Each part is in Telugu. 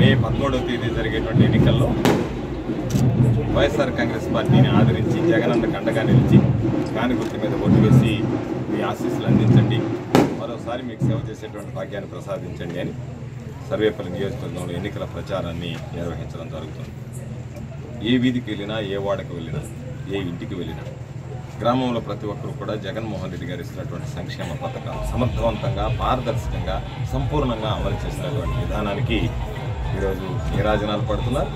మే 13వ తేదీ జరిగేటువంటి ఎన్నికల్లో వైఎస్ఆర్ కాంగ్రెస్ పార్టీని ఆదరించి జగనన్నకు అండగా నిలిచి కాని గుర్తు మీద ఓటు వేసి మీ ఆశీస్సులు అందించండి, మరోసారి మీకు సేవ చేసేటువంటి భాగ్యాన్ని ప్రసాదించండి అని సర్వేపల్లి నియోజకవర్గంలో ఎన్నికల ప్రచారాన్ని నిర్వహించడం జరుగుతుంది. ఏ వీధికి వెళ్ళినా, ఏ వాడకు వెళ్ళినా, ఏ ఇంటికి వెళ్ళినా గ్రామంలో ప్రతి ఒక్కరు కూడా జగన్మోహన్ రెడ్డి గారు ఇస్తున్నటువంటి సంక్షేమ పథకాలు సమర్థవంతంగా, పారదర్శకంగా, సంపూర్ణంగా అమలు చేసినటువంటి విధానానికి ఈరోజు నీరాజనాలు పడుతున్నారు.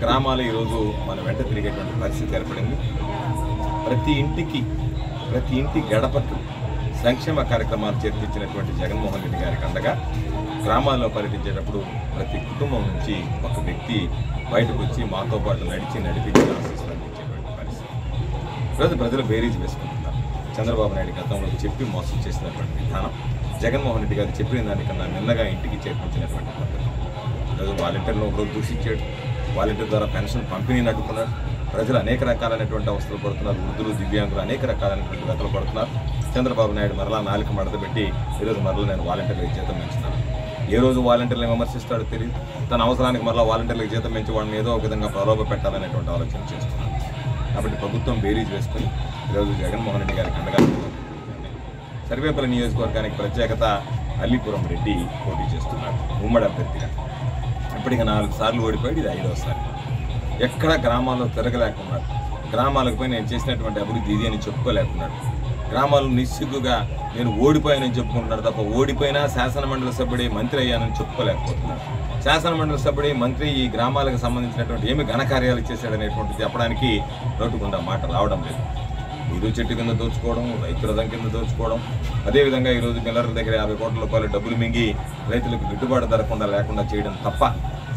గ్రామాలు ఈరోజు మన వెంట తిరిగేటువంటి పరిస్థితి ఏర్పడింది. ప్రతి ఇంటి గడపకు సంక్షేమ కార్యక్రమాలు చేర్పించినటువంటి జగన్మోహన్ రెడ్డి గారికి అండగా గ్రామాల్లో పర్యటించేటప్పుడు ప్రతి కుటుంబం నుంచి ఒక వ్యక్తి బయటకు వచ్చి మాతో పాటు నడిపించి ఆశీస్సులు అందించేటువంటి పరిస్థితి. ఈరోజు ప్రజలు బేరీజ్ వేసుకుంటున్నారు. చంద్రబాబు నాయుడు గతంలో చెప్పి మోసం చేసినటువంటి విధానం, జగన్మోహన్ రెడ్డి గారు చెప్పిన దానికన్నా నిన్నగా ఇంటికి చేర్పించినటువంటి పద్ధతి. ఈరోజు వాలంటీర్లను ఒకరోజు దూషించాడు, వాలంటీర్ ద్వారా పెన్షన్ పంపిణీని అడ్డుకున్నాడు. ప్రజలు అనేక రకాలైనటువంటి అవస్థలు పడుతున్నారు. వృద్ధులు, దివ్యాంగులు అనేక రకాలైనటువంటి వ్యతలు పడుతున్నారు. చంద్రబాబు నాయుడు మరలా నాలుక మడత పెట్టి ఈరోజు మరలా నేను వాలంటీర్లకు జీతం పెంచుతాను. ఏ రోజు వాలంటీర్లను విమర్శిస్తాడో తెలియదు. తన అవసరానికి మరలా వాలంటీర్లకు జీతం పెంచి వాళ్ళని ఏదో ఒక విధంగా ప్రలోభ పెట్టాలనేటువంటి ఆలోచన చేస్తున్నారు. కాబట్టి ప్రభుత్వం బేరీజ్ వేసుకుని ఈరోజు జగన్మోహన్ రెడ్డి గారికి అండగా సర్వేపల్లి నియోజకవర్గానికి ప్రత్యేకత అల్లిపురం రెడ్డి పోటీ చేస్తున్నారు ఉమ్మడి అభ్యర్థిగా. ఇప్పటికి 4 సార్లు ఓడిపోయాడు, ఇది 5వసారి. ఎక్కడ గ్రామాల్లో తిరగలేకున్నాడు. గ్రామాలకు పోయి నేను చేసినటువంటి అభివృద్ధి ఇది అని చెప్పుకోలేకున్నాడు. గ్రామాలు నిస్సిగ్గుగా నేను ఓడిపోయానని చెప్పుకుంటున్నాడు తప్ప ఓడిపోయినా శాసనమండలి సభ్యుడి మంత్రి అయ్యానని చెప్పుకోలేకపోతున్నాడు. శాసనమండలి సభ్యుడి మంత్రి ఈ గ్రామాలకు సంబంధించినటువంటి ఏమి ఘనకార్యాలు చేశాడనేటువంటిది చెప్పడానికి నోటుకుండా మాట రావడం లేదు. నీరు చెట్టు కింద దోచుకోవడం, రైతుల కింద దోచుకోవడం, అదేవిధంగా ఈరోజు మిల్లర్ల దగ్గర 50 కోట్ల రూపాయలు డబ్బులు మింగి రైతులకు గిట్టుబాటు ధరకుండా లేకుండా చేయడం తప్ప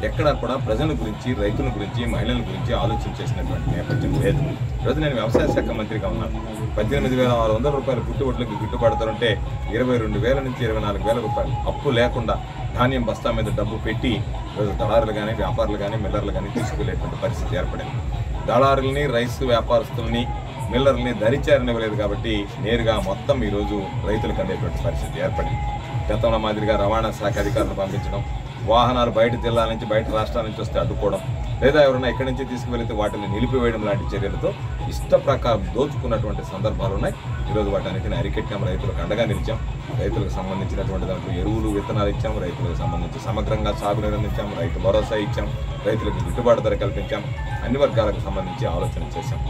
ఎక్కడా కూడా ప్రజల గురించి, రైతుల గురించి, మహిళల గురించి ఆలోచన చేసినటువంటి నేపథ్యం లేదు. ఈరోజు నేను వ్యవసాయ శాఖ మంత్రిగా ఉన్నాను. 18,600 రూపాయలు పుట్టుబడులకు గిట్టుబాటు ధర ఉంటే 22,000 నుంచి 24,000 రూపాయలు అప్పు లేకుండా ధాన్యం బస్తా మీద డబ్బు పెట్టి ఈరోజు దళారులు కానీ, వ్యాపారులు కానీ, మిల్లర్లు కానీ తీసుకునేటువంటి పరిస్థితి ఏర్పడింది. దళారులని, రైస్ వ్యాపారస్తుల్ని, మిల్లర్లని దరిచారనివ్వలేదు కాబట్టి నేరుగా మొత్తం ఈరోజు రైతులకు అందేటువంటి పరిస్థితి ఏర్పడింది. గతంలో మాదిరిగా రవాణా శాఖ అధికారులు పంపించడం, వాహనాలు బయట జిల్లాల నుంచి, బయట రాష్ట్రాల నుంచి వస్తే అడ్డుకోవడం, లేదా ఎవరైనా ఇక్కడి నుంచి తీసుకువెళితే వాటిని నిలిపివేయడం లాంటి చర్యలతో ఇష్ట ప్రకారం దోచుకున్నటువంటి సందర్భాలు ఉన్నాయి. ఈరోజు వాటన్నిటిని అరికెట్టాం, రైతులకు అండగా నిలిచాం. రైతులకు సంబంధించినటువంటి దాంట్లో ఎరువులు, విత్తనాలు ఇచ్చాం, రైతులకు సంబంధించి సమగ్రంగా సాగునీరు అందించాం, రైతు భరోసా ఇచ్చాం, రైతులకు గిట్టుబాటు ధర కల్పించాం, అన్ని వర్గాలకు సంబంధించి ఆలోచన చేశాం.